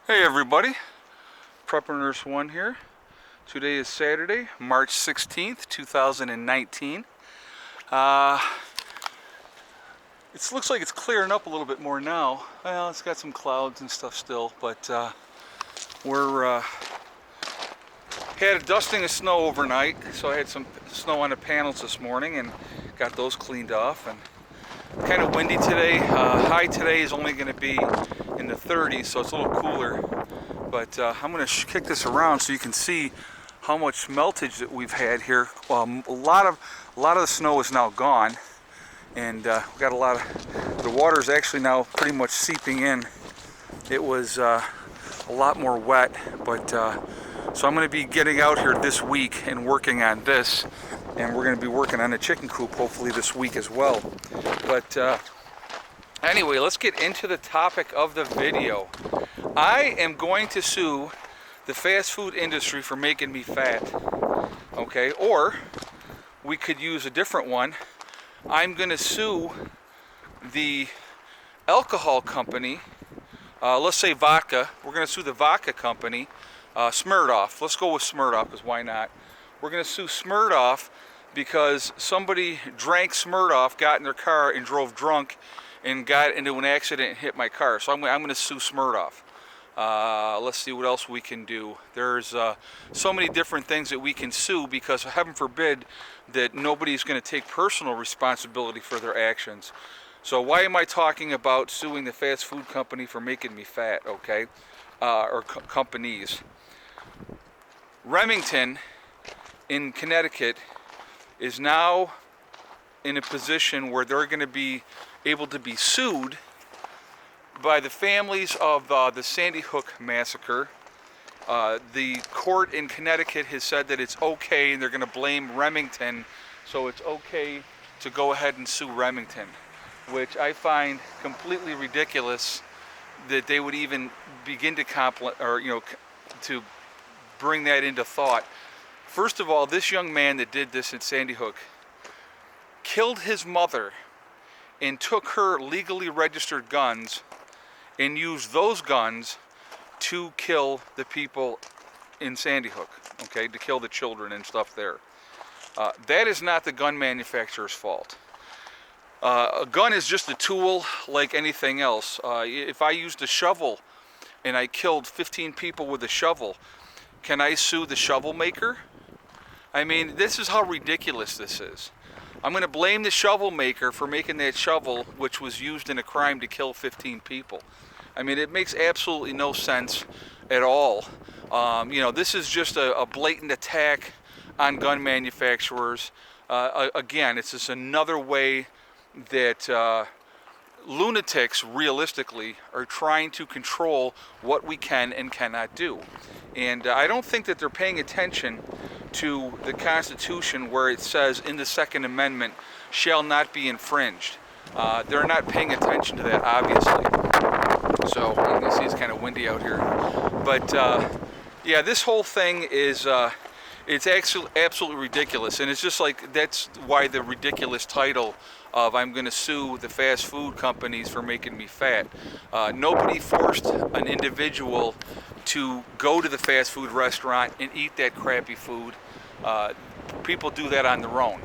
Hey everybody, Prepper Nurse 1 here. Today is Saturday, March 16th, 2019. It looks like it's clearing up a little bit more now. Well, it's got some clouds and stuff still, but we're had a dusting of snow overnight, so I had some snow on the panels this morning and got those cleaned off. And kind of windy today. High today is only going to be in the 30s, so it's a little cooler. But I'm going to kick this around so you can see how much meltage that we've had here. A lot of the snow is now gone, and we got a lot of the water is actually now pretty much seeping in. It was a lot more wet, but so I'm going to be getting out here this week and working on this, and we're going to be working on a chicken coop hopefully this week as well. But anyway, let's get into the topic of the video. I am going to sue the fast food industry for making me fat, okay? Or we could use a different one. I'm going to sue the alcohol company, let's say vodka. We're going to sue the vodka company, Smirnoff. Let's go with Smirnoff, because why not? We're going to sue Smirnoff because somebody drank Smirnoff, got in their car and drove drunk and got into an accident and hit my car. So I'm going to sue Smirnoff. Let's see what else we can do. There's so many different things that we can sue, because heaven forbid that nobody's going to take personal responsibility for their actions. So why am I talking about suing the fast food company for making me fat, okay? Or companies. Remington in Connecticut is now in a position where they're going to be able to be sued by the families of the Sandy Hook massacre. The court in Connecticut has said that it's okay, and they're going to blame Remington, so it's okay to go ahead and sue Remington, which I find completely ridiculous that they would even begin to to bring that into thought. First of all, this young man that did this in Sandy Hook killed his mother and took her legally registered guns and used those guns to kill the people in Sandy Hook, okay, to kill the children and stuff there. That is not the gun manufacturer's fault. A gun is just a tool like anything else. If I used a shovel and I killed 15 people with a shovel, can I sue the shovel maker? I mean, this is how ridiculous this is. I'm going to blame the shovel maker for making that shovel, which was used in a crime to kill 15 people. I mean, it makes absolutely no sense at all. This is just a blatant attack on gun manufacturers. Again, it's just another way that lunatics, realistically, are trying to control what we can and cannot do. And I don't think that they're paying attention to the Constitution, where it says in the Second Amendment, shall not be infringed. They're not paying attention to that, obviously. So you can see it's kind of windy out here. But yeah, this whole thing is it's actually absolutely ridiculous. And it's just like, that's why the ridiculous title of I'm going to sue the fast food companies for making me fat. Nobody forced an individual to go to the fast food restaurant and eat that crappy food. People do that on their own.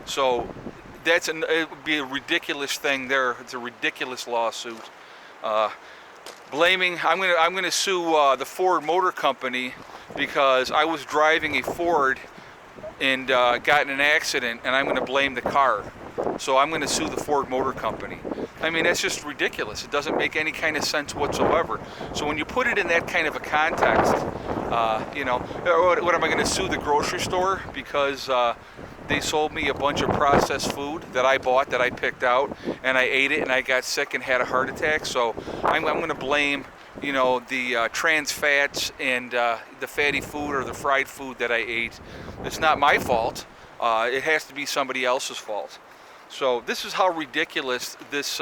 So it would be a ridiculous thing there. It's a ridiculous lawsuit. I'm going to sue the Ford Motor Company because I was driving a Ford and got in an accident, and I'm going to blame the car. So I'm going to sue the Ford Motor Company. I mean, that's just ridiculous. It doesn't make any kind of sense whatsoever. So when you put it in that kind of a context, what am I going to sue the grocery store because they sold me a bunch of processed food that I bought, that I picked out, and I ate it and I got sick and had a heart attack? So I'm going to blame, the trans fats and the fatty food or the fried food that I ate. It's not my fault. It has to be somebody else's fault. So this is how ridiculous this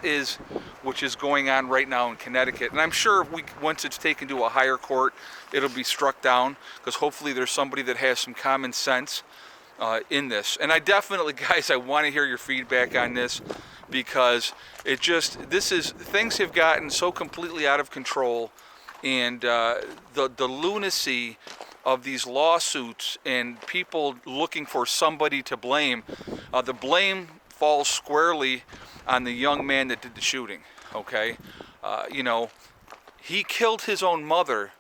is, which is going on right now in Connecticut. And I'm sure once it's taken to a higher court, it'll be struck down, because hopefully there's somebody that has some common sense in this. And I definitely, guys, I want to hear your feedback on this, because things have gotten so completely out of control And the lunacy of these lawsuits and people looking for somebody to blame, the blame falls squarely on the young man that did the shooting. Okay, you know, he killed his own mother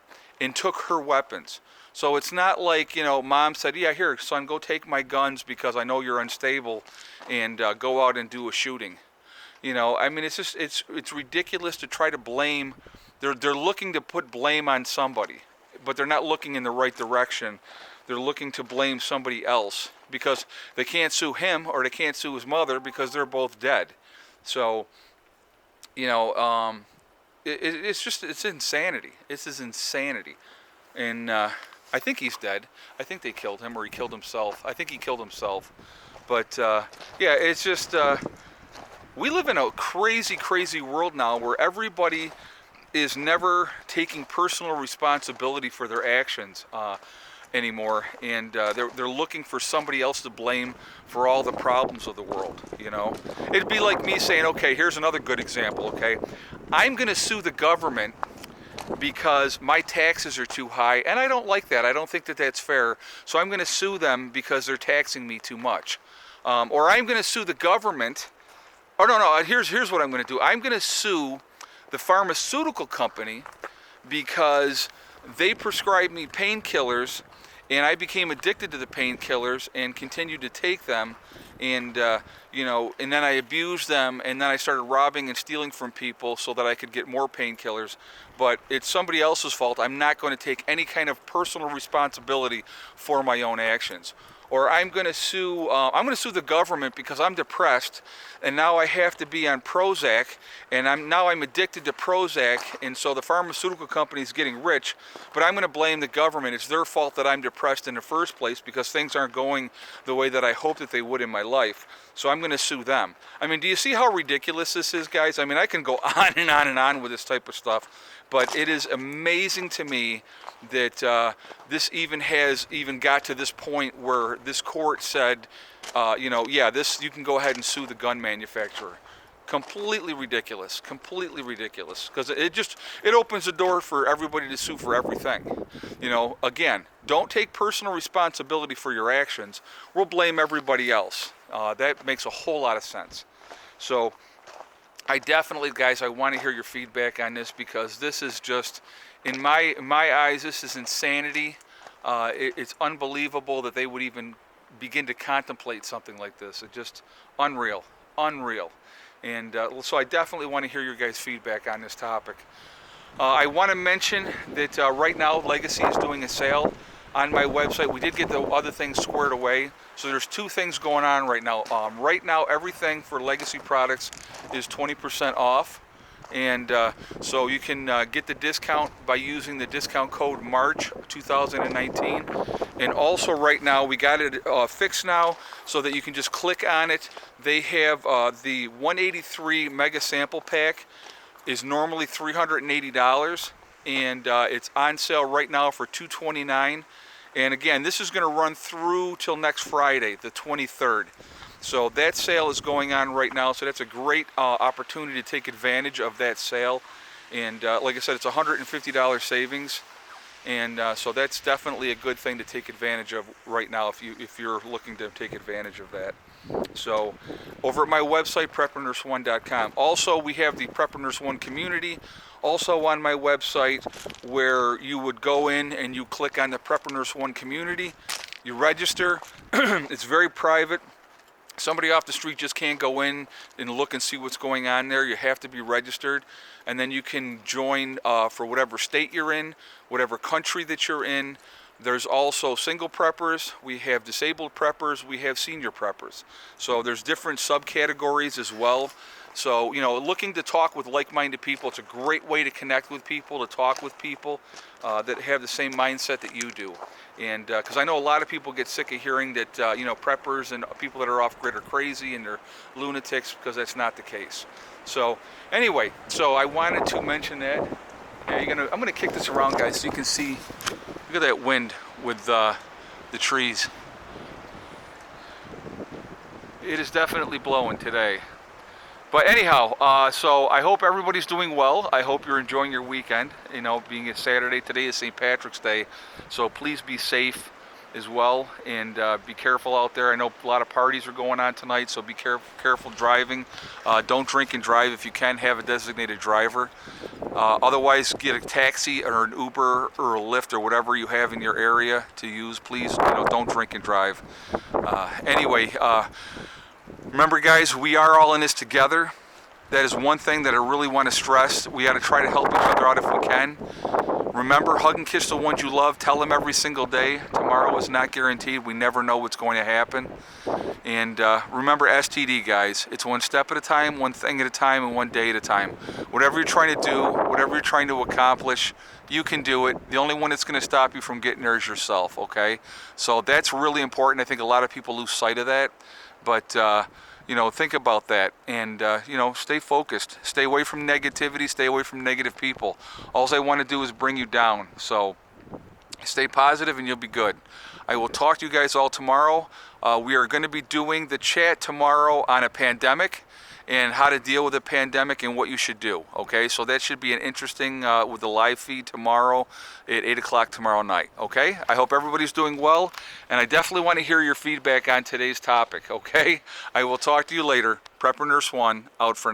and took her weapons. So it's not like, you know, mom said, yeah, here, son, go take my guns because I know you're unstable, and go out and do a shooting. You know, I mean, it's just, it's ridiculous to try to blame. They're looking to put blame on somebody, but they're not looking in the right direction. They're looking to blame somebody else because they can't sue him or they can't sue his mother because they're both dead. So, you know, it's just, it's insanity. This is insanity. And I think he's dead. I think they killed him, or he killed himself. I think he killed himself. But yeah, it's just, we live in a crazy, crazy world now where everybody is never taking personal responsibility for their actions anymore, and they're looking for somebody else to blame for all the problems of the world. You know, it'd be like me saying, okay, here's another good example. Okay, I'm going to sue the government because my taxes are too high, and I don't like that. I don't think that that's fair, so I'm going to sue them because they're taxing me too much. Or I'm going to sue the government. Oh, no, here's what I'm going to do. I'm going to sue the pharmaceutical company because they prescribed me painkillers, and I became addicted to the painkillers and continued to take them, and you know, and then I abused them, and then I started robbing and stealing from people so that I could get more painkillers. But it's somebody else's fault. I'm not going to take any kind of personal responsibility for my own actions. Or I'm going to sue the government because I'm depressed, and now I have to be on Prozac, and I'm addicted to Prozac, and so the pharmaceutical company is getting rich, but I'm going to blame the government. It's their fault that I'm depressed in the first place because things aren't going the way that I hoped that they would in my life. So I'm going to sue them. I mean, do you see how ridiculous this is, guys? I mean, I can go on and on and on with this type of stuff, but it is amazing to me that this has got to this point where this court said, you know, yeah, you can go ahead and sue the gun manufacturer. Completely ridiculous, because it opens the door for everybody to sue for everything. You know, again, don't take personal responsibility for your actions. We'll blame everybody else. That makes a whole lot of sense. So I definitely, guys, I want to hear your feedback on this, because this is just, in my eyes, this is insanity. It's unbelievable that they would even begin to contemplate something like this. It's just unreal. And so I definitely want to hear your guys' feedback on this topic. I want to mention that right now Legacy is doing a sale on my website. We did get the other things squared away. So there's two things going on right now. Right now, everything for Legacy products is 20% off. And so you can get the discount by using the discount code March 2019. And also right now, we got it fixed now so that you can just click on it. They have the 183 mega sample pack is normally $380, and it's on sale right now for $229. And again, this is going to run through till next Friday, the 23rd. So that sale is going on right now, so that's a great opportunity to take advantage of that sale. And like I said, it's $150 savings, and so that's definitely a good thing to take advantage of right now if you're looking to take advantage of that. So over at my website, preppernurse1.com. Also, we have the Prepper Nurse 1 community also on my website, where you would go in and you click on the Prepper Nurse 1 community. You register. It's very private. Somebody off the street just can't go in and look and see what's going on there. You have to be registered, and then you can join for whatever state you're in, whatever country that you're in. There's also single preppers, we have disabled preppers, we have senior preppers. So there's different subcategories as well. So, you know, looking to talk with like-minded people, it's a great way to connect with people, to talk with people that have the same mindset that you do. And because I know a lot of people get sick of hearing that, you know, preppers and people that are off-grid are crazy and they're lunatics, because that's not the case. So anyway, so I wanted to mention that. Yeah, I'm gonna kick this around, guys, so you can see. Look at that wind with the trees. It is definitely blowing today. But anyhow, so I hope everybody's doing well. I hope you're enjoying your weekend. You know, being a Saturday, today is St. Patrick's Day, so please be safe as well, and be careful out there. I know a lot of parties are going on tonight, so be careful driving. Don't drink and drive. If you can, have a designated driver. Otherwise, get a taxi or an Uber or a Lyft or whatever you have in your area to use. Please, you know, don't drink and drive. Anyway, remember, guys, we are all in this together. That is one thing that I really want to stress. We got to try to help each other out if we can. Remember, hug and kiss the ones you love. Tell them every single day. Tomorrow is not guaranteed. We never know what's going to happen. And remember STD, guys. It's one step at a time, one thing at a time, and one day at a time. Whatever you're trying to do, whatever you're trying to accomplish, you can do it. The only one that's going to stop you from getting there is yourself, okay? So that's really important. I think a lot of people lose sight of that. But, you know, think about that, and you know, stay focused. Stay away from negativity. Stay away from negative people. All I want to do is bring you down. So stay positive, and you'll be good. I will talk to you guys all tomorrow. We are going to be doing the chat tomorrow on a pandemic and how to deal with a pandemic and what you should do. Okay, so that should be an interesting with the live feed tomorrow at 8 o'clock tomorrow night. Okay, I hope everybody's doing well, and I definitely want to hear your feedback on today's topic. Okay, I will talk to you later. Prepper Nurse 1 out for now.